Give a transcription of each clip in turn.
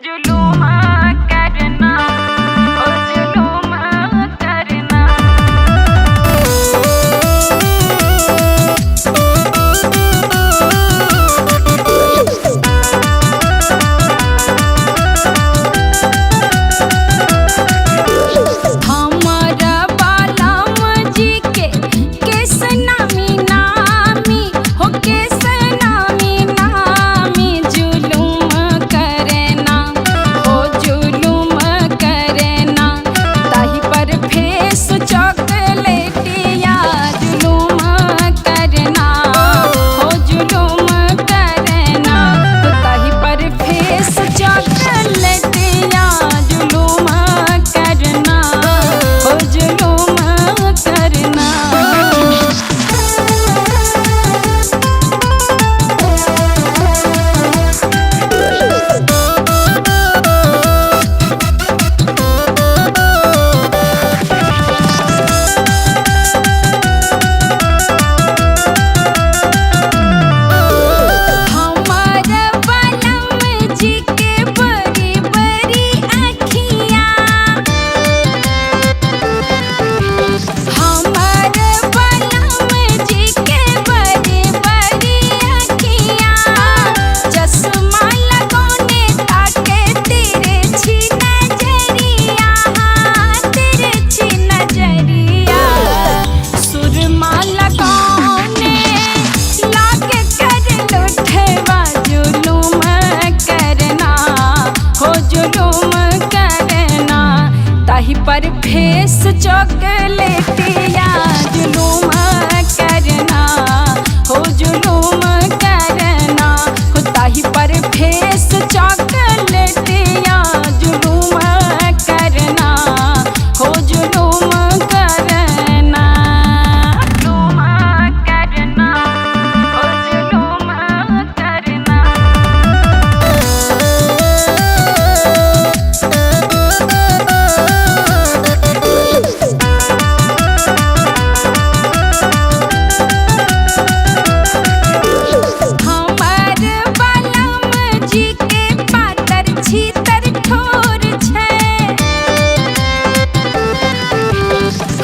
जुलूम करना ओ जुलूम करना। हमारा बालाम जी के केस नामी नामी हो, केस नामी नामी जुलूम करना हो, जुलूम करना। ताही पर फेस चॉकलेटिया जुलूम करना हो, जुलूम करना। ताही पर फेस चॉकलेटिया जुलूम करना हो, जुलूम करना। हमारा बालम जी के बड़ी बड़ी अखियाँ, हमारा बालम जी के बड़ी बड़ी अखियाँ। चश्मा लगौने ताके तिरछी नजरिया, तिरछी नजरिया। सुरमा लगौने लाके कर लुठवा जुलूम करना हो, जुलूम करना। ताही पर फेस चॉकलेटिया जुलूम करना हो, जुलूम करना। हो ताही पर फेस चॉकलेटिया जुलूम करना हो, जुलूम करना। जुलूम करना हो, जुलूम करना। हमार बालम जी के पातर छीतर ठोर छै,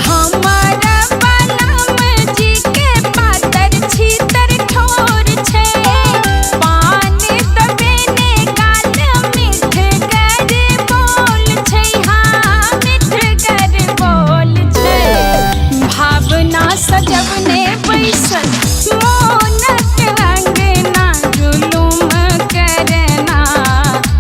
हमारा बालम जी के पातर छीतर ठोर छै। पान दबेने गाल मिठगर बोल छै, हाँ मिठगर बोल छै। भावना सजवने बैसल मोनक अंगना जुलूम करना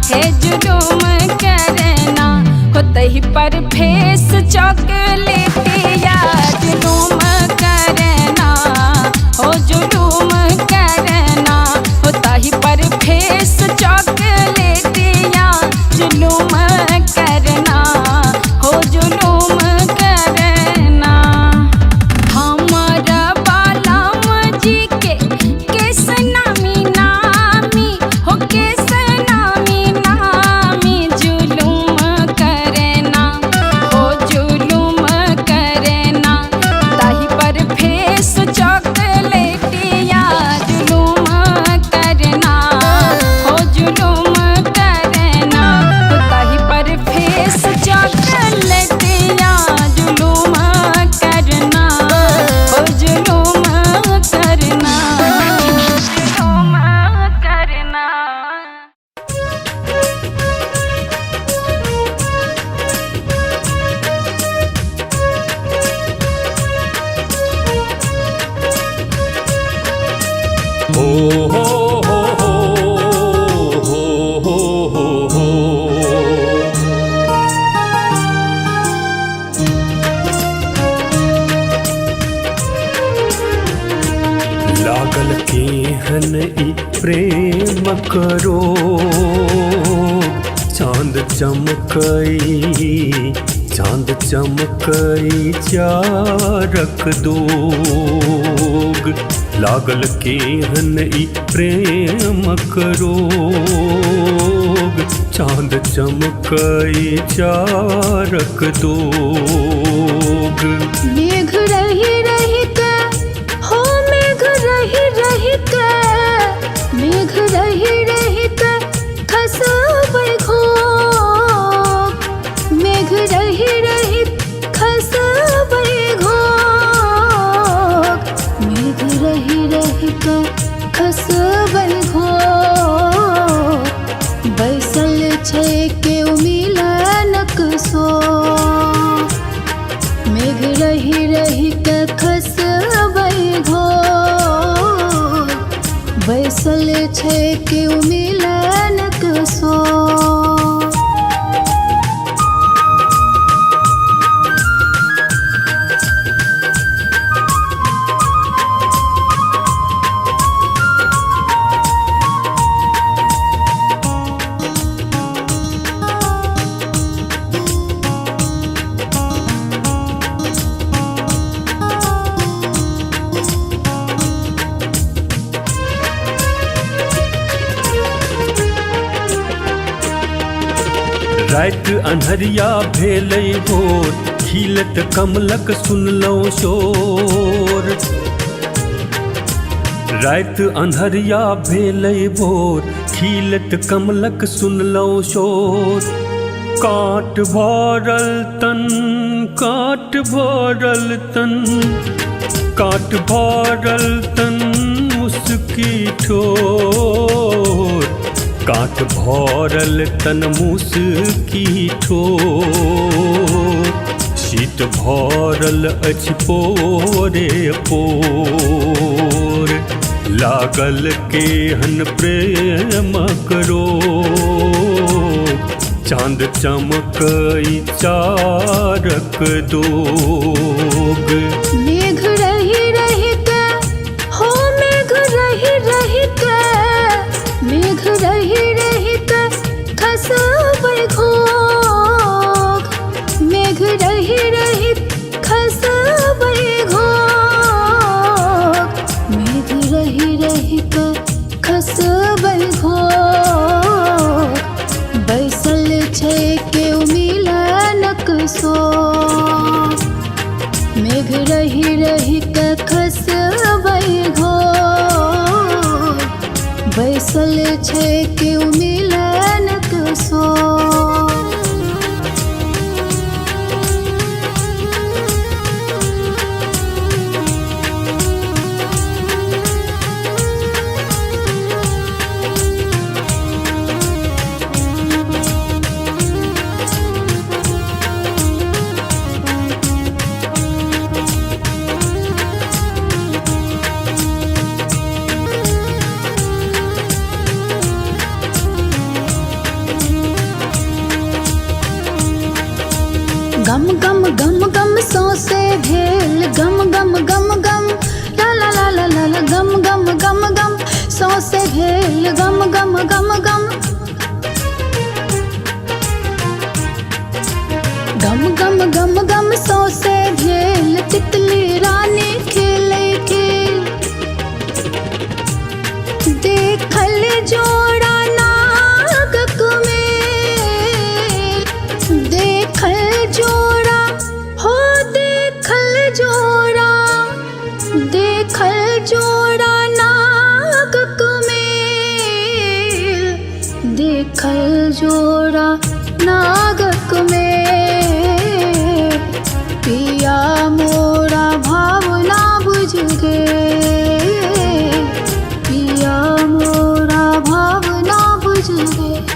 हे, जुलूम करना। हो तही पर फेस चॉकलेटिया जुलूम करना हो, जुलूम करना। हो ताही पर फेस चॉकलेटिया जुलूम करना हो, जुलूम करना। हमारा बालाम जी के केस नामी नामी हो, केस नामी नामी जुलूम करना हो, जुलूम करना। ताही पर फेस चॉकलेटिया जुलूम करना हो, जुलूम करना। हो ताही पर फेस चॉकलेटिया जुलूम करना हो, जुलूम करना। जुलूम करना। हो हो हो हो हो हो। लागल केहन ई प्रेम करो, चांद चमकई, चांद चमकई चारक दोग। लागल केहन ई प्रेम करो, चांद चमकई चारक दोग। मेघ रही रही के हो, मेघ रही रही के, मेघ रही रही के खसबै घो। बैसल छै केओ मिलनक सो। राति अन्हरिया भेलै भोर, खिलत कमलक सुनलहुँ शोर। राति अन्हरिया भेलै भोर, खिलत कमलक सुनलहुँ शोर। काट भरल तन, काट भरल तन, काट भरल तन मुस्की ठोर। काट भरल तन मुस्की ठोर, शीत भरल अछि पोरे पोर। लागल केहन प्रेमक रोग, चाँद चमकई चारक दोग। मेघ रही रही के हो, मेघ रही रही के, मेघ रही रही के खसबै घोग। मेघ रही रही खसबै घोग, मेघ रही रही के खसबै घोग। बैसल छै केओ मिलनक सो, मेघ रही रही के खसबै घोग। बैसल छै केओ मिलनक सो। गम गम गम गम सौसे भेल, गम गम गम गम ला ला ला ला ला ला। गम गम गम गम सौसे भेल, गम गम गम गम। गम गम गम गम सौसे भेल, तितली रानी खेलै खेल। देखल जोड़ा नागक मेल, देखल जोड़ा हो, देखल जोड़ा, देखल जोड़ा नागक मेल। देखल जोड़ा नागक मेल, पिया मोरा भावना बुझ गेल। पिया मोरा भावना बुझ गेल।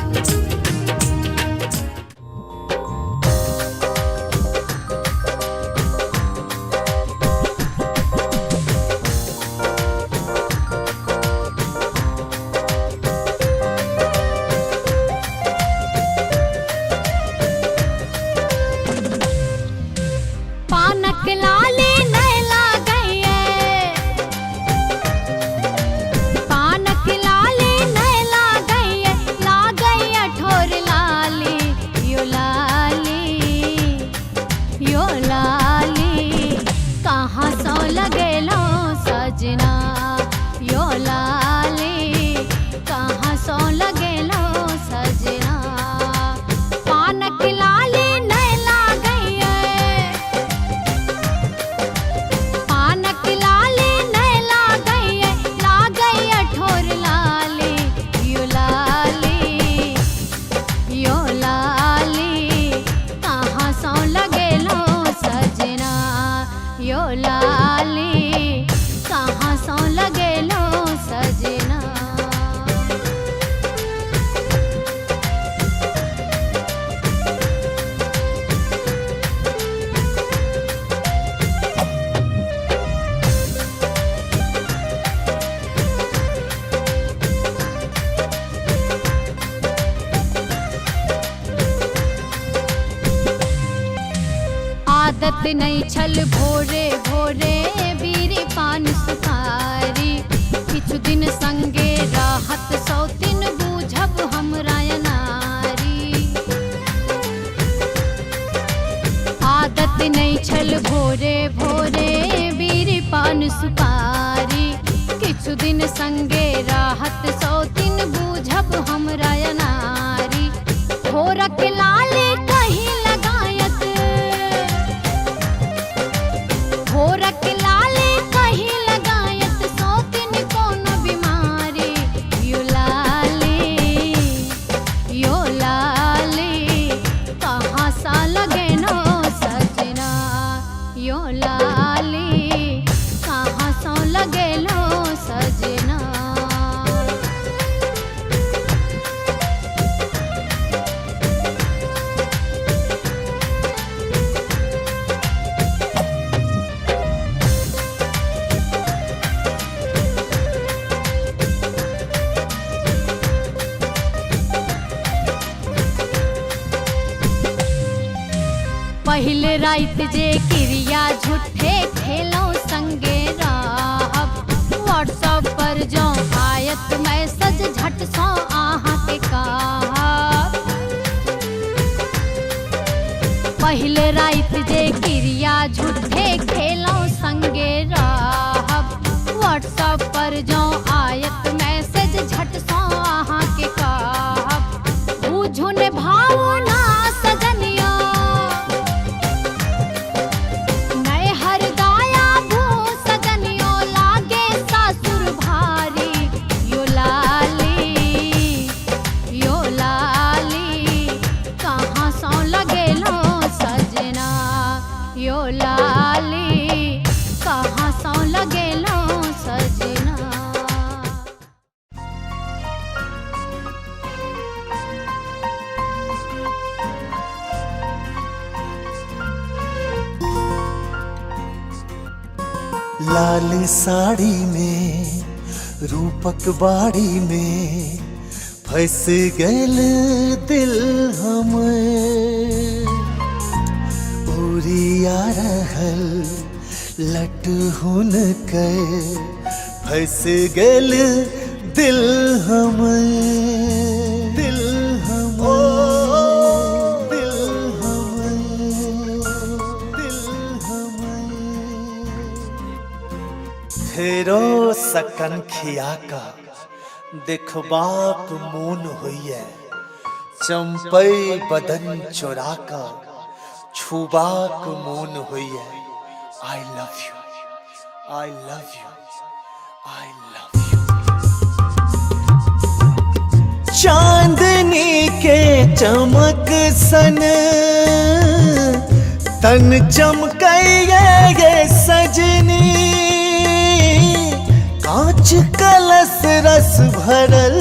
आदत नहीं छल भोरे भोरे बीरी पान सुपारी किछु दिन संगे राहत सौतिन बूझब हमरा नारी आदत नहीं छल भोरे भोरे बीरी पान सुपारी किछु दिन संगे राहत सौतिन बूझब हमरा नारी भोरक लाले कहीं लगायत भोरक लाले कहीं लगायत सौतिन कौन बीमारी यो लाले कहाँ सा लगे नो सजना यो लाले कहाँ सा लगे लो सजना पहले रात जे क्रिया झूठे खेलों संगे रहब व्हाट्सएप पर जो आयत मैसेज झट सो आहा के कहब पहले रात जे क्रिया झूठे खेलों संगे रहब व्हाट्सएप पर जो आयत मैसेज झट सो आहा के कहब बूझो ने भावना सजनिया यो लाली कहाँ सौ लगे लो सजना लाल साड़ी में रूपक बाड़ी में फंस गल दिल हमें उड़िया रहल लट हुन के फंस गल दिल हमें दिल फेरो सकन खिया का देखबाक मोन होइए चंपई बदन चोरा का छुबाक मोन होइए I love you I love you I love you चांदनी के चमक सन तन चमकइए ये सजनी कांच कलस रस भरल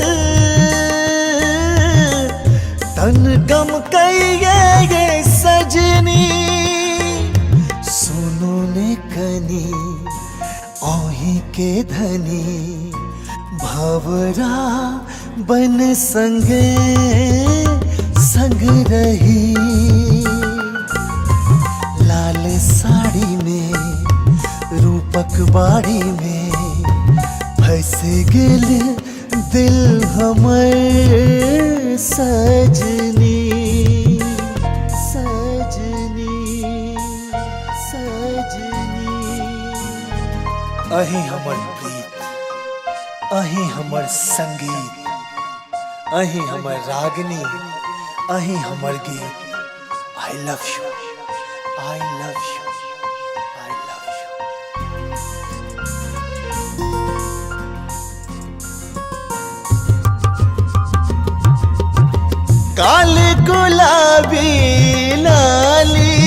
तन गम कइए ये सजनी सुनो ने कनी ओही के धनी भवरा बन संगे संग रही लाल साड़ी में रूपक बाड़ी में फंस गेल दिल हमर सजनी सजनी सजनी अही हमर प्रीत अही हमर संगीत अही हमर रागनी अही हमर गीत I love you I love you I love you काल गुलाबी लाली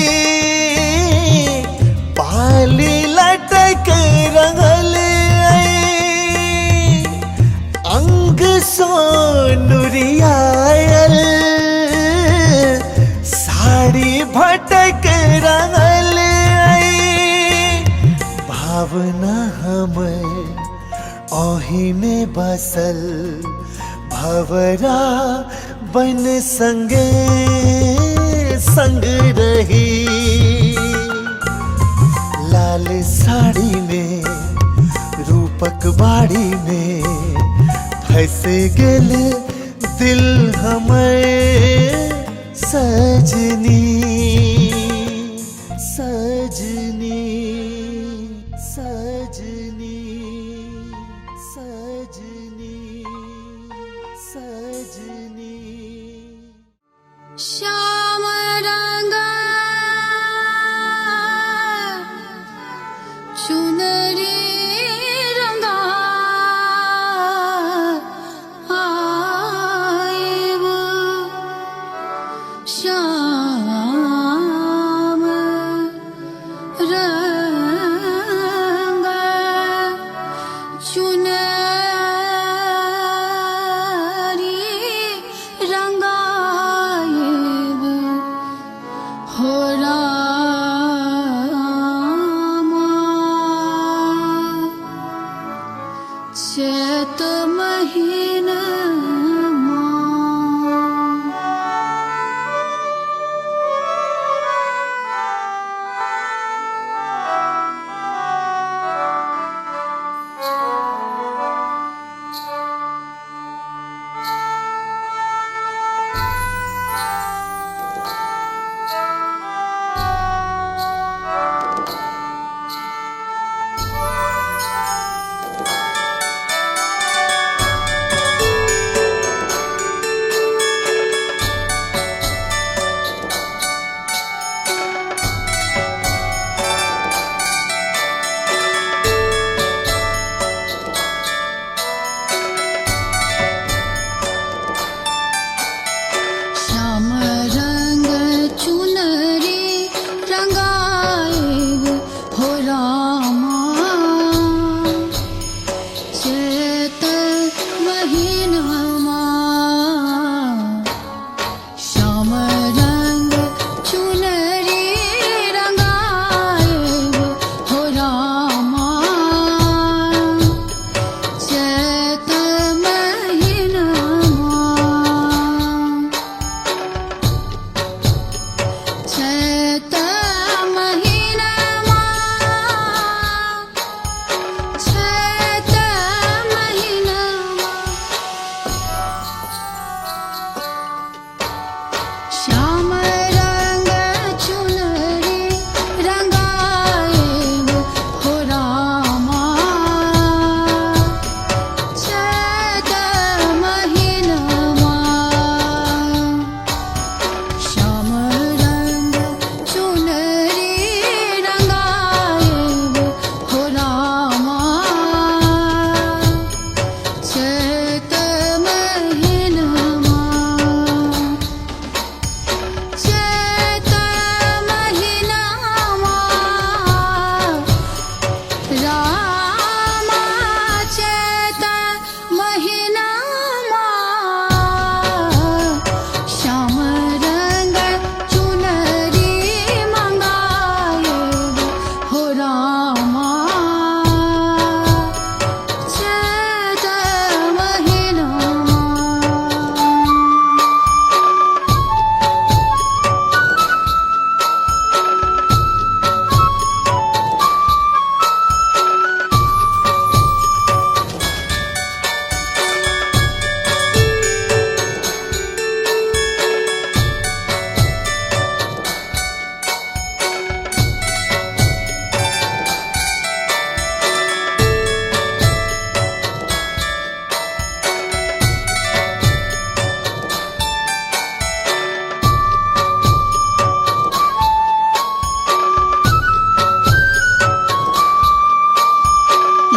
पाली लटक रंगल अंग सोनुरियायल साड़ी भटक रंगल भावना हमर ओही में बसल भवरा बन संगे संग रही लाल साड़ी में रूपक बाड़ी में फंस गेल दिल हमर सजनी सजनी सजनी सजनी सजनी श्याम रंग चुनरी रंगा आएब श्याम रंग चुनरी रंगाएब हो रामा चैत महीना श्याम रंग चुनरी रंगाएब हो रामा चैत महीनमा श्याम रंग चुनरी रंगाएब हो रामा चैत महीनमा चैत महीनमा चैत महीनमा श्याम रंग चुनरी रंगाएब हो रामा चैत महीनमा श्याम रंग चुनरी रंगाएब हो रामा चैत महीनमा चैत महीनमा रामा चैत महीनमा श्याम रंग चुनरी मंगाएब हो रामा चैत महीनमा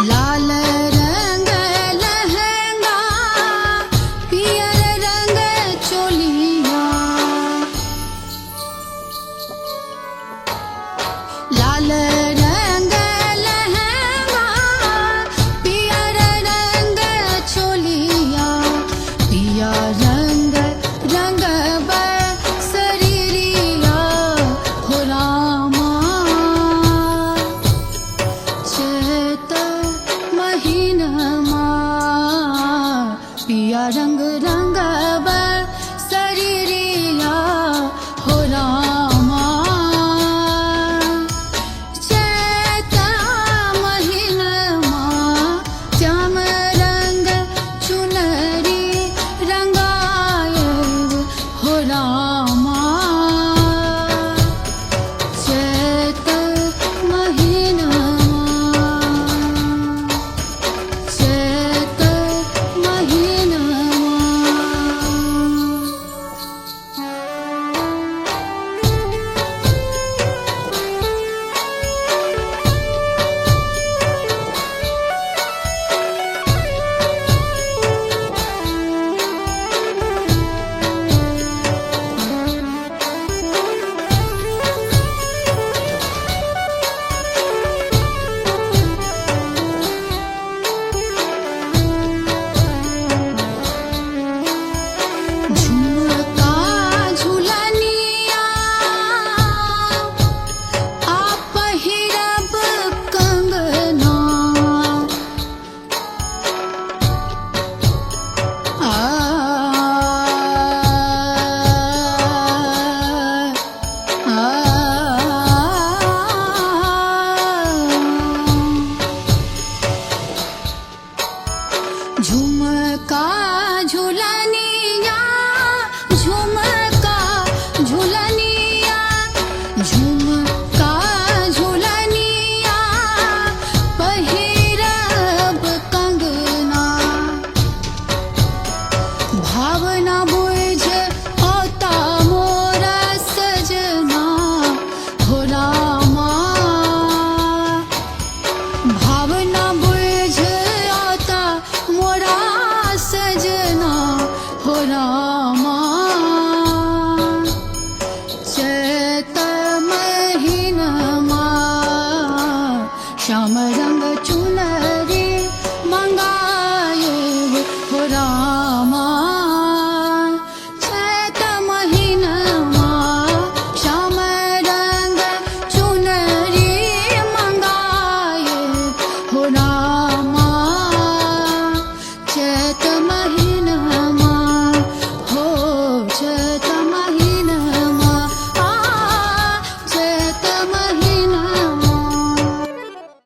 लाल रंग लहंगा पियर रंग चोलिया लाल रंग लहंगा पियर रंग चोलिया पिया रंग रंग शरीरिया हो रामा चैत महीनमा पिया रंग रंग शरीरिया हो रामा चैत राम